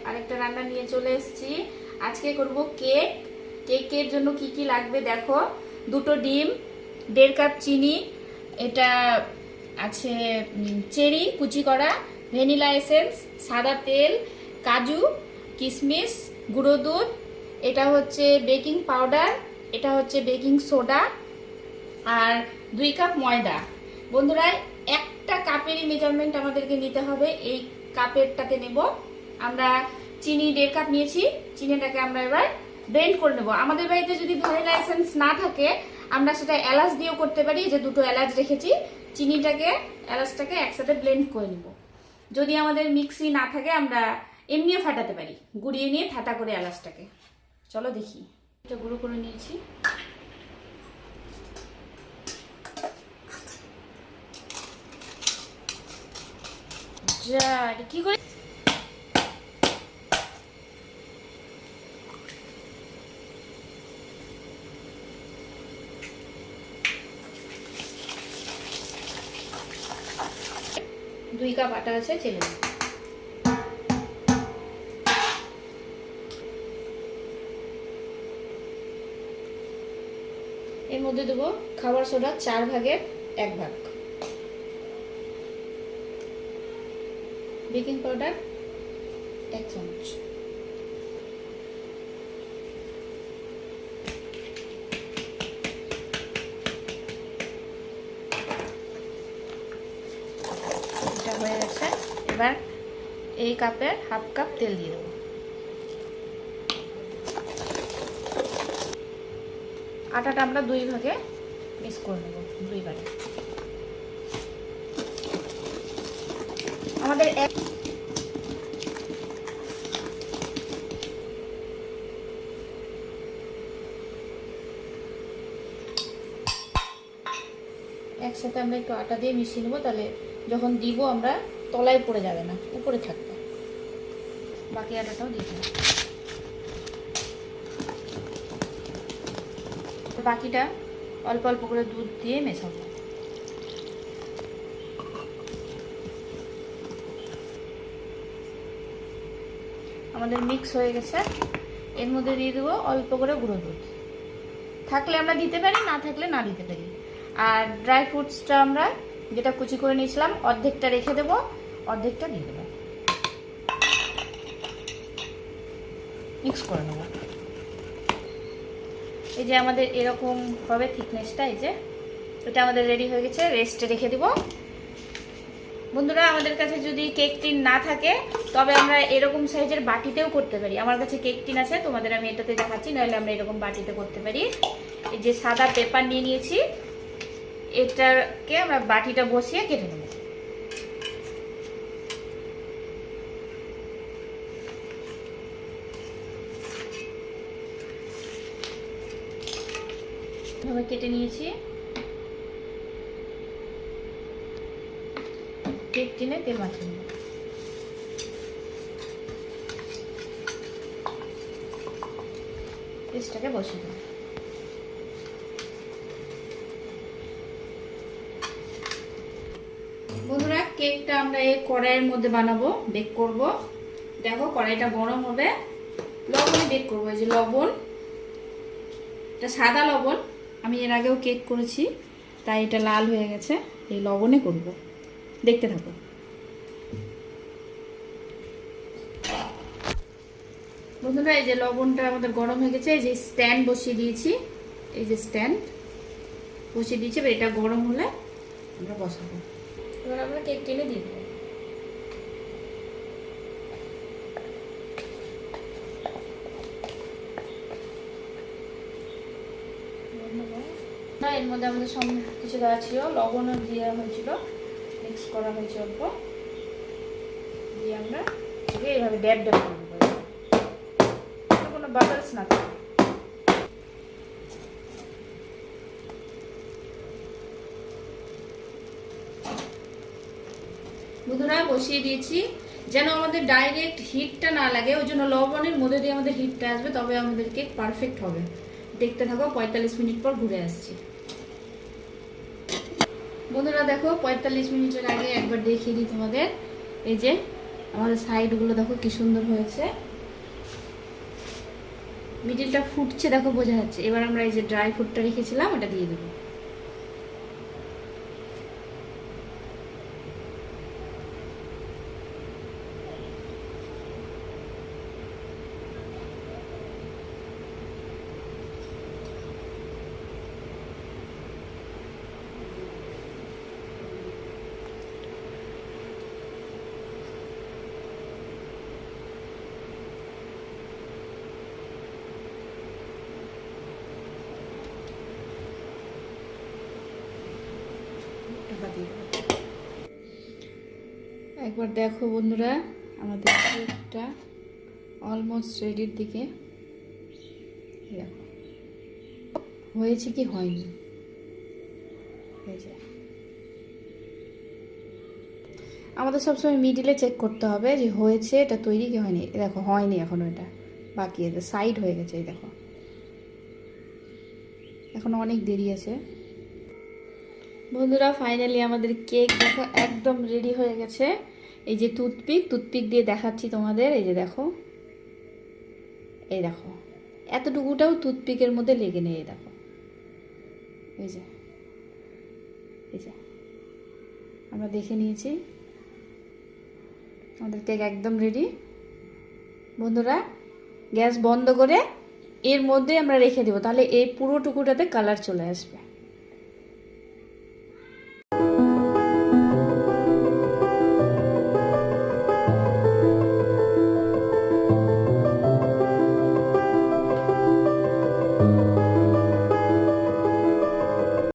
আরেকটা রান্না নিয়ে চলে এসেছি। আজকে করব কেক। কেকের জন্য কি কি লাগবে দেখো। দুটো ডিম, 1.5 কাপ চিনি, এটা আছে চেরি কুচি করা, ভ্যানিলা এসেন্স, সাদা তেল, কাজু, কিশমিশ, গুঁড়ো দুধ, এটা হচ্ছে বেকিং পাউডার, এটা হচ্ছে বেকিং সোডা, আর 2 কাপ ময়দা। বন্ধুরা, একটা কাপেরই মেজারমেন্ট আমাদেরকে নিতে হবে। এই কাপেরটাতে নেব আমরা। চিনি 1.5 কাপ নিয়েছি। চিনিটাকে আমরা এবার ব্লেন্ড করে নেব। আমাদের বাড়িতে যদি ভ্যানিলা এসেন্স না থাকে আমরা সেটা এলাচ দিয়েও করতে পারি, যে দুটো এলাচ রেখেছি। চিনিটাকে এলাচটাকে একসাথে ব্লেন্ড করে নেব। যদি আমাদের মিক্সি না থাকে আমরা এমনিও ফাটাতে পারি, গুঁড়িয়ে নিয়ে ঠাটা করে এলাচটাকে। চলো দেখি। এটা গুঁড়ো করে নিয়েছি। কি করে 2 কাপ আটা আছে, চেলে নিই। এর মধ্যে দেবো খাবার সোডা 4 ভাগের 1 ভাগ, বেকিং পাউডার 1 চামচ, এটা হয়ে গেছে। এবার এই কাপের হাফ কাপ তেল দিয়ে দেবো। আটাটা আমরা 2 ভাগে মিক্স করে নেব, 2 বারে। আমাদের একসাথে আমরা একটু আটা দিয়ে মিশিয়ে নেবো, তাহলে যখন দিব আমরা তলায় পড়ে যাবে না, উপরে থাকবে। বাকি আটাটাও দিয়ে দেবো। বাকিটা অল্প অল্প করে দুধ দিয়ে মেশাবো। আমাদের মিক্স হয়ে গেছে। এর মধ্যে দিয়ে দেবো অল্প করে গুঁড়ো দুধ। থাকলে আমরা দিতে পারি, না থাকলে না দিতে পারি। আর ড্রাই ফ্রুটসটা আমরা যেটা কুচি করে নিয়েছিলাম অর্ধেকটা রেখে দেবো, অর্ধেকটা দিয়ে দেবো। মিক্স করে নেবো। এই যে আমাদের এরকম হবে থিকনেসটা। এই যে এটা আমাদের রেডি হয়ে গেছে, রেস্টে রেখে দিব। বন্ধুরা, আমাদের কাছে যদি কেক টিন না থাকে তবে আমরা এরকম সাইজের বাটিতেও করতে পারি। আমার কাছে কেক টিন আছে, তোমাদের আমি এটাতে দেখাচ্ছি, নাহলে আমরা এরকম বাটিতে করতে পারি। এই যে সাদা পেপার নিয়ে নিয়েছি, এটাকে আমরা বাটিটা বসিয়ে কেটে নেব। এভাবে কেটে নিয়েছি। কেক টিনে তেল মাখিয়ে নেব। পেস্টটাকে বসিয়ে দেব। বন্ধুরা, কেকটা আমরা এই কড়াইয়ের মধ্যে বানাবো, বেক করব। দেখো কড়াইটা গরম হবে, লবণে বেক করবো। এই যে লবণ, এটা সাদা লবণ। আমি এর আগেও কেক করেছি, তাই এটা লাল হয়ে গেছে। এই লবণে করব, দেখতে থাকো। বন্ধুরা, এই যে লবণটা আমাদের গরম হয়ে গেছে। এই যে স্ট্যান্ড বসিয়ে দিয়েছি, এই যে স্ট্যান্ড বসিয়ে দিয়েছি। এবার এটা গরম হলে আমরা বসাবো। এবার আমরা কেক টেনে দিয়ে দেবো। এর মধ্যে আমাদের সব কিছু দেওয়া ছিল, লবণও দেওয়া হয়েছিল, মিক্স করা হয়েছে অল্প দিয়ে আমরা এইভাবে ড্যাব ড্যাব করে দেবো, কোনো বাবলস না থাকে। বন্ধুরা, বসিয়ে দিয়েছি। যেন আমাদের ডাইরেক্ট হিটটা না লাগে, ওই জন্য লবণের মধ্যে দিয়ে আমাদের হিটটা আসবে, তবে আমাদের কেক পারফেক্ট হবে। দেখতে থাকো, 45 মিনিট পর ঘুরে আসছি। বন্ধুরা দেখো, 45 মিনিটের আগে একবার দেখিয়ে দিই তোমাদের। এই যে আমাদের সাইডগুলো দেখো কি সুন্দর হয়েছে, মিডিলটা ফুটছে দেখো, বোঝা যাচ্ছে। এবার আমরা এই যে ড্রাই ফ্রুটটা রেখেছিলাম ওটা দিয়ে দেবো। একবার দেখো বন্ধুরা, আমাদের কেকটা অলমোস্ট রেডির দিকে। দেখো হয়েছে কি হয়নি, আমাদের সবসময় মিডিলে চেক করতে হবে যে হয়েছে এটা তৈরি কি হয়নি। দেখো হয়নি এখনো, এটা বাকি আছে, সাইড হয়ে গেছে। এই দেখো এখনো অনেক দেরি আছে। বন্ধুরা ফাইনালি আমাদের কেক দেখো একদম রেডি হয়ে গেছে। এই যে টুথপিক দিয়ে দেখাচ্ছি তোমাদের। এই যে দেখো, এই দেখো এতটুকুটাও টুথপিকের মধ্যে লেগে নেই। এই দেখো, এই যে আমরা দেখে নিয়েছি, আমাদের কেক একদম রেডি। বন্ধুরা গ্যাস বন্ধ করে এর মধ্যে আমরা রেখে দেবো, তাহলে এই পুরো টুকুটাতে কালার চলে আসবে।